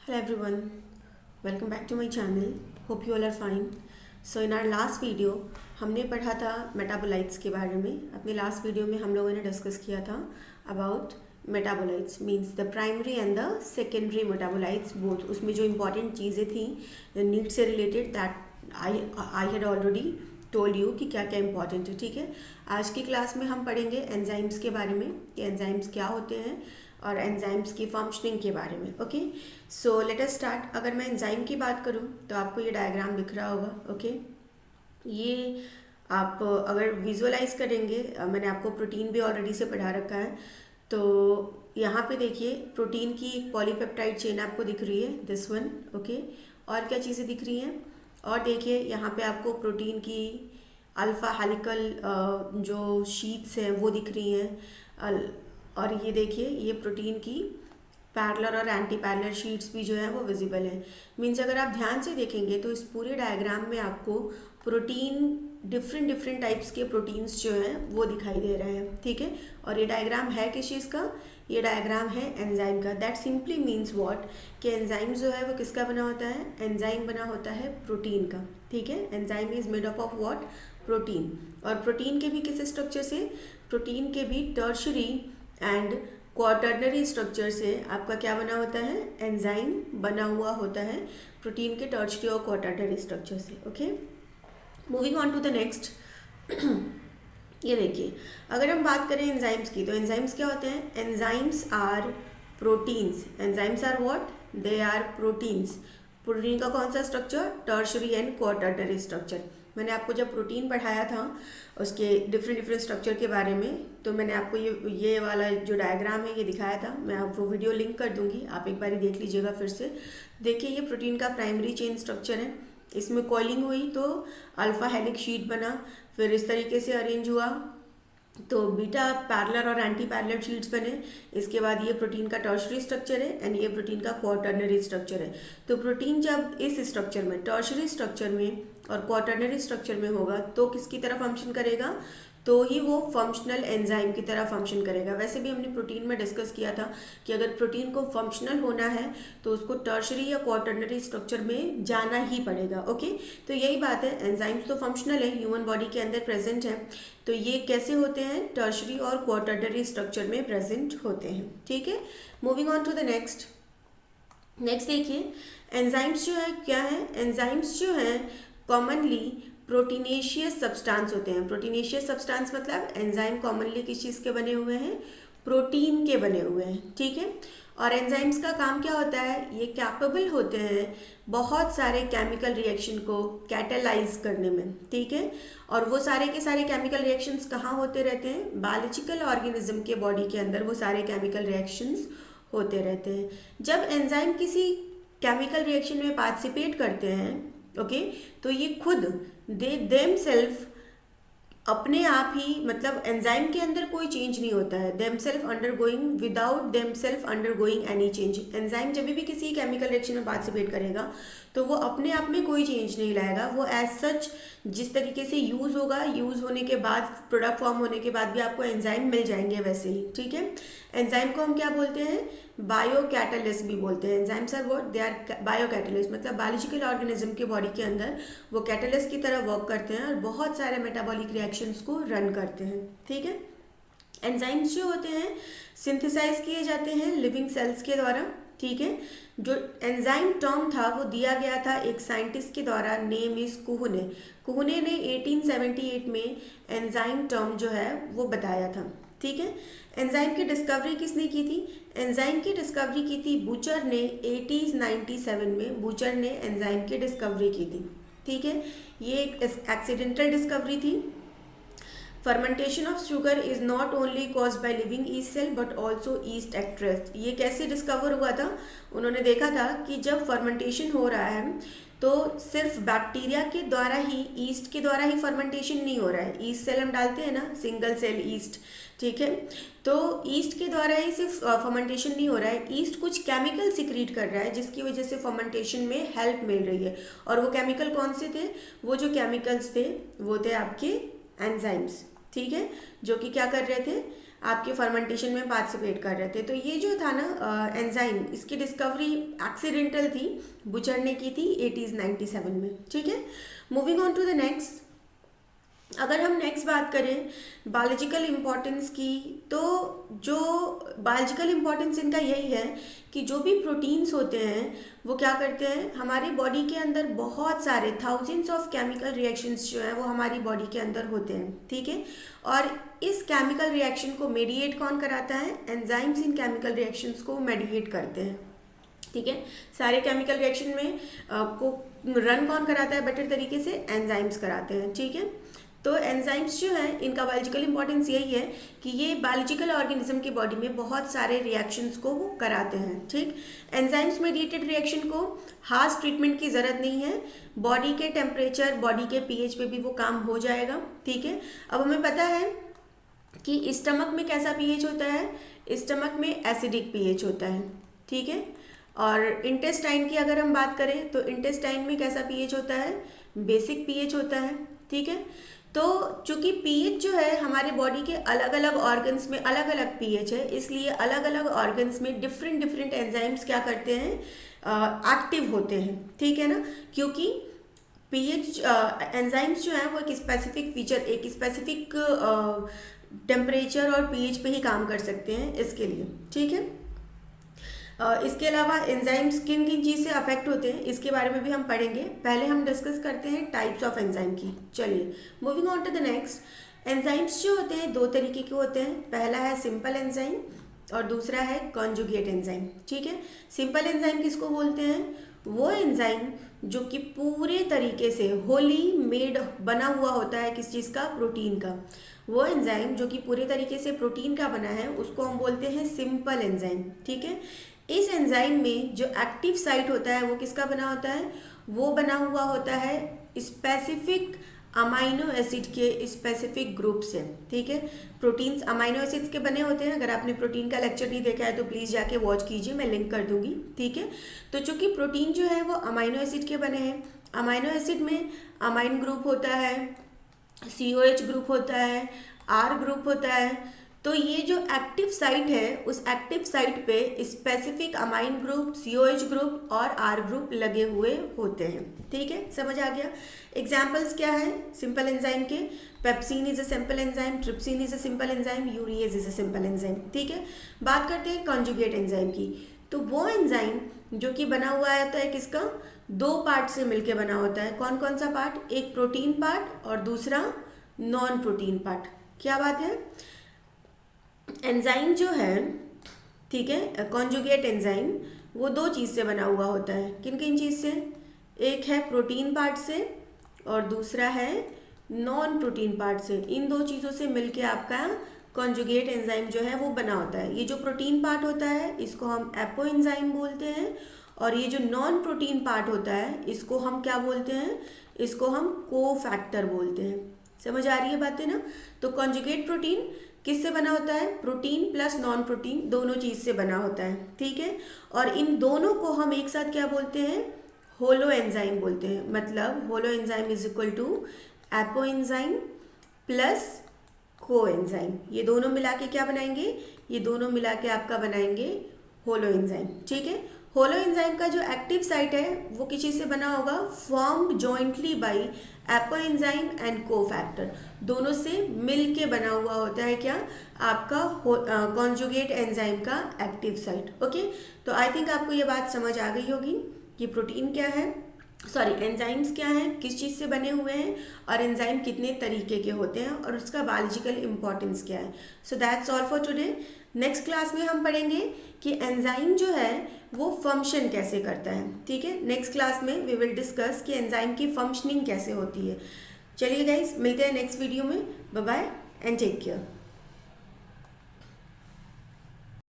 Hello everyone, welcome back to my channel. Hope you all are fine. So in our last video हमने पढ़ा था metabolites के बारे में. अपने लास्ट वीडियो में हम लोगों ने डिस्कस किया था about metabolites means the primary and the secondary metabolites both. उसमें जो इम्पॉर्टेंट चीज़ें थी नीड से related that I had already told you कि क्या क्या इंपॉर्टेंट है. ठीक है, आज की क्लास में हम पढ़ेंगे एंजाइम्स के बारे में कि एंजाइम्स क्या होते हैं और एंजाइम्स की फंक्शनिंग के बारे में. Okay, so let us start. अगर मैं एंजाइम की बात करूं तो आपको ये डायग्राम दिख रहा होगा. ओके, ये आप अगर विजुअलाइज करेंगे, मैंने आपको प्रोटीन भी ऑलरेडी से पढ़ा रखा है. तो यहाँ पे देखिए प्रोटीन की एक पॉलीपेप्टाइड चेन आपको दिख रही है, दिस वन. ओके, और क्या चीज़ें दिख रही हैं, और देखिए यहाँ पे आपको प्रोटीन की अल्फ़ा हेलिकल जो शीट्स हैं वो दिख रही हैं. और ये देखिए ये प्रोटीन की पैरेलल और एंटी पैरेलल शीट्स भी जो है वो विजिबल हैं. मीन्स अगर आप ध्यान से देखेंगे तो इस पूरे डायग्राम में आपको प्रोटीन डिफरेंट टाइप्स के प्रोटीन्स जो हैं वो दिखाई दे रहे हैं. ठीक है, और ये डायग्राम है किस चीज़ का? ये डायग्राम है एंजाइम का. दैट सिंपली मीन्स व्हाट कि एंजाइम जो है वो किसका बना होता है? एंजाइम बना होता है प्रोटीन का. ठीक है, enzyme is made up of what? Protein. और प्रोटीन के भी किस स्ट्रक्चर से? प्रोटीन के भी टर्शरी एंड क्वाटर्नरी स्ट्रक्चर से आपका क्या बना होता है? एंजाइम बना हुआ होता है प्रोटीन के टर्शरी और क्वाटर्नरी स्ट्रक्चर से. Okay, moving on to the next. ये देखिए, अगर हम बात करें एंजाइम्स की तो एंजाइम्स क्या होते हैं? Enzymes are proteins. Enzymes are what? They are proteins. Protein का कौन सा structure? Tertiary and quaternary structure. मैंने आपको जब प्रोटीन पढ़ाया था उसके डिफरेंट स्ट्रक्चर के बारे में, तो मैंने आपको ये वाला जो डायग्राम है ये दिखाया था. मैं आपको वीडियो लिंक कर दूंगी, आप एक बार देख लीजिएगा फिर से. देखिए ये प्रोटीन का प्राइमरी चेन स्ट्रक्चर है. इसमें कॉइलिंग हुई तो अल्फ़ा हेलिक्स शीट बना, फिर इस तरीके से अरेंज हुआ तो बीटा पैरेलल और एंटी पैरेलल शीट्स बने. इसके बाद ये प्रोटीन का टर्शरी स्ट्रक्चर है एंड ये प्रोटीन का क्वाटर्नरी स्ट्रक्चर है. तो प्रोटीन जब इस स्ट्रक्चर में, टर्शरी स्ट्रक्चर में और क्वाटर्नरी स्ट्रक्चर में होगा तो किसकी तरह फंक्शन करेगा? तो ही वो फंक्शनल एंजाइम की तरह फंक्शन करेगा. वैसे भी हमने प्रोटीन में डिस्कस किया था कि अगर प्रोटीन को फंक्शनल होना है तो उसको टर्शरी या क्वाटर्नरी स्ट्रक्चर में जाना ही पड़ेगा. ओके, तो यही बात है, एंजाइम्स तो फंक्शनल है, ह्यूमन बॉडी के अंदर प्रेजेंट है. तो ये कैसे होते हैं? टर्शरी और क्वाटर्नरी स्ट्रक्चर में प्रेजेंट होते हैं. ठीक है, moving on to the next. Next देखिए, एंजाइम्स जो है क्या है? एंजाइम्स जो है कॉमनली प्रोटीनेशियस सब्सटेंस होते हैं. प्रोटीनेशियस सब्सटेंस मतलब एंजाइम कॉमनली किस चीज़ के बने हुए हैं? प्रोटीन के बने हुए हैं. ठीक है, और एंजाइम्स का काम क्या होता है? ये कैपेबल होते हैं बहुत सारे केमिकल रिएक्शन को कैटेलाइज करने में. ठीक है, और वो सारे के सारे केमिकल रिएक्शंस कहाँ होते रहते हैं? बायोलॉजिकल ऑर्गेनिज्म के बॉडी के अंदर वो सारे केमिकल रिएक्शंस होते रहते हैं. जब एंजाइम किसी केमिकल रिएक्शन में पार्टिसिपेट करते हैं, ओके, तो ये खुद दे देमसेल्फ अपने आप ही, मतलब एंजाइम के अंदर कोई चेंज नहीं होता है. Themselves undergoing without themselves undergoing any change. Enzyme जब भी किसी केमिकल रिएक्शन में पार्टिसिपेट करेगा तो वो अपने आप में कोई चेंज नहीं लाएगा. वो एज सच जिस तरीके से यूज़ होगा, यूज़ होने के बाद, प्रोडक्ट फॉर्म होने के बाद भी आपको एंजाइम मिल जाएंगे वैसे ही. ठीक है, एंजाइम को हम क्या बोलते हैं? बायो कैटलिस्ट भी बोलते हैं. Enzymes are what? They are biocatalyst. मतलब बायोलॉजिकल ऑर्गेनिज्म के बॉडी के अंदर वो कैटलिस्ट की तरह वर्क करते हैं और बहुत सारे मेटाबॉलिक रिएक्शंस को रन करते हैं. ठीक है, एंजाइम्स जो होते हैं सिंथेसाइज किए जाते हैं लिविंग सेल्स के द्वारा. ठीक है, जो एंजाइम टर्म था वो दिया गया था एक साइंटिस्ट के द्वारा, नेम इज कुहने. कुहने ने 1878 में एंजाइम टर्म जो है वो बताया था. ठीक है, एंजाइम की डिस्कवरी किसने की थी? एंजाइम की डिस्कवरी की थी बूचर ने 1897 में. बूचर ने एंजाइम की डिस्कवरी की थी. ठीक है, ये एक एक्सीडेंटल डिस्कवरी थी. Fermentation of sugar is not only caused by living yeast cell but also yeast extracts. ये कैसे डिस्कवर हुआ था? उन्होंने देखा था कि जब फर्मेंटेशन हो रहा है तो सिर्फ बैक्टीरिया के द्वारा ही, ईस्ट के द्वारा ही फर्मेंटेशन नहीं हो रहा है. ईस्ट सेल हम डालते हैं ना, सिंगल सेल ईस्ट. ठीक है, तो ईस्ट के द्वारा ही सिर्फ फर्मेंटेशन नहीं हो रहा है, ईस्ट कुछ केमिकल सिक्रीट कर रहा है जिसकी वजह से फर्मेंटेशन में हेल्प मिल रही है. और वो केमिकल कौन से थे? वो जो केमिकल्स थे वो थे आपके एंजाइम्स. ठीक है, जो कि क्या कर रहे थे, आपके फर्मेंटेशन में पार्टिसिपेट कर रहे थे। तो ये जो था ना एंजाइम, इसकी डिस्कवरी एक्सीडेंटल थी, बुचर ने की थी 1897 में। ठीक है, moving on to the next. अगर हम नेक्स्ट बात करें बायोलॉजिकल इम्पोर्टेंस की, तो जो बायोलॉजिकल इम्पोर्टेंस इनका यही है कि जो भी प्रोटीन्स होते हैं वो क्या करते हैं, हमारे बॉडी के अंदर बहुत सारे थाउजेंड्स ऑफ केमिकल रिएक्शंस जो हैं वो हमारी बॉडी के अंदर होते हैं। ठीक है, और इस केमिकल रिएक्शन को मेडिएट कौन कराता है, एंजाइम्स इन केमिकल रिएक्शंस को मेडिएट करते हैं। ठीक है, सारे केमिकल रिएक्शन में को रन कौन कराता है बेटर तरीके से, एंजाइम्स कराते हैं। ठीक है, तो एंजाइम्स जो हैं इनका बायोलॉजिकल इंपॉर्टेंस यही है कि ये बायोलॉजिकल ऑर्गेनिज्म की बॉडी में बहुत सारे रिएक्शंस को वो कराते हैं। ठीक, एंजाइम्स मेडिएटेड रिएक्शन को हार्श ट्रीटमेंट की ज़रूरत नहीं है, बॉडी के टेम्परेचर, बॉडी के पीएच पे भी वो काम हो जाएगा। ठीक है, अब हमें पता है कि स्टमक में कैसा पीएच होता है, स्टमक में एसिडिक पीएच होता है। ठीक है, और इंटेस्टाइन की अगर हम बात करें तो इंटेस्टाइन में कैसा पीएच होता है, बेसिक पीएच होता है। ठीक है, तो चूंकि पीएच जो है हमारे बॉडी के अलग अलग ऑर्गन्स में अलग अलग पीएच है, इसलिए अलग अलग ऑर्गन्स में डिफरेंट डिफरेंट एंजाइम्स क्या करते हैं, एक्टिव होते हैं। ठीक है ना, क्योंकि पीएच एंजाइम्स जो हैं वो एक स्पेसिफिक फीचर, एक स्पेसिफिक टेम्परेचर और पीएच पे ही काम कर सकते हैं, इसके लिए। ठीक है, इसके अलावा एंजाइम्स किन किन चीज़ से अफेक्ट होते हैं इसके बारे में भी हम पढ़ेंगे। पहले हम डिस्कस करते हैं टाइप्स ऑफ एंजाइम की। चलिए moving on to the next. Enzymes जो होते हैं दो तरीके के होते हैं, पहला है सिंपल एंजाइम और दूसरा है कॉन्जुगेट एंजाइम। ठीक है, सिंपल एंजाइम किसको बोलते हैं, वो एंजाइम जो कि पूरे तरीके से होली मेड बना हुआ होता है, किस चीज़ का, प्रोटीन का। वो एंजाइम जो कि पूरे तरीके से प्रोटीन का बना है उसको हम बोलते हैं सिंपल एंजाइम। ठीक है, इस एंजाइम में जो एक्टिव साइट होता है वो किसका बना होता है, वो बना हुआ होता है स्पेसिफिक अमाइनो एसिड के स्पेसिफिक ग्रुप से। ठीक है, प्रोटीन्स अमाइनो एसिड्स के बने होते हैं। अगर आपने प्रोटीन का लेक्चर नहीं देखा है तो प्लीज़ जाके वॉच कीजिए, मैं लिंक कर दूंगी। ठीक है, तो चूंकि प्रोटीन जो है वो अमाइनो एसिड के बने हैं, अमाइनो एसिड में अमाइन ग्रुप होता है, COH ग्रुप होता है, R ग्रुप होता है। तो ये जो एक्टिव साइट है उस एक्टिव साइट पे specific amine group, COH group और R ग्रुप लगे हुए होते हैं। ठीक है, समझ आ गया। एग्जाम्पल्स क्या है सिंपल एंजाइम के, pepsin is a simple enzyme, trypsin is a simple enzyme, urease is a simple enzyme. ठीक है, बात करते हैं कॉन्जुगेट एंजाइम की। तो वो एंजाइम जो कि बना हुआ होता है किसका, दो पार्ट से मिलके बना होता है। कौन कौन सा पार्ट, एक प्रोटीन पार्ट और दूसरा नॉन प्रोटीन पार्ट। क्या बात है, एंजाइम जो है, ठीक है, कॉन्जुगेट एंजाइम वो दो चीज़ से बना हुआ होता है। किन किन चीज़ से, एक है प्रोटीन पार्ट से और दूसरा है नॉन प्रोटीन पार्ट से। इन दो चीज़ों से मिलके आपका कॉन्जुगेट एंजाइम जो है वो बना होता है। ये जो प्रोटीन पार्ट होता है इसको हम एपो एंजाइम बोलते हैं, और ये जो नॉन प्रोटीन पार्ट होता है इसको हम क्या बोलते हैं, इसको हम कोफैक्टर बोलते हैं। समझ आ रही है बातें ना। तो कॉन्जुगेट प्रोटीन किससे बना होता है, प्रोटीन प्लस नॉन प्रोटीन दोनों चीज़ से बना होता है। ठीक है, और इन दोनों को हम एक साथ क्या बोलते हैं, होलो एंजाइम बोलते हैं। मतलब holoenzyme is equal to apoenzyme plus coenzyme. ये दोनों मिला के क्या बनाएंगे, ये दोनों मिला के आपका बनाएंगे होलो एंजाइम। ठीक है, होलो एंजाइम का जो एक्टिव साइट है वो किस चीज़ से बना होगा, formed jointly by apo enzyme and cofactor, दोनों से मिल के बना हुआ होता है क्या, आपका कॉन्जुगेट एंजाइम का एक्टिव साइट। ओके, तो आई थिंक आपको ये बात समझ आ गई होगी कि प्रोटीन क्या है, सॉरी एंजाइम्स क्या हैं, किस चीज़ से बने हुए हैं, और एंजाइम कितने तरीके के होते हैं और उसका बायोलॉजिकल इंपॉर्टेंस क्या है। So that's all for today. Next class में हम पढ़ेंगे कि एंजाइम जो है वो फंक्शन कैसे करता है। ठीक है, नेक्स्ट क्लास में वी विल डिस्कस कि एंजाइम की फंक्शनिंग कैसे होती है। चलिए गाइस, मिलते हैं नेक्स्ट वीडियो में। Bye bye and take care.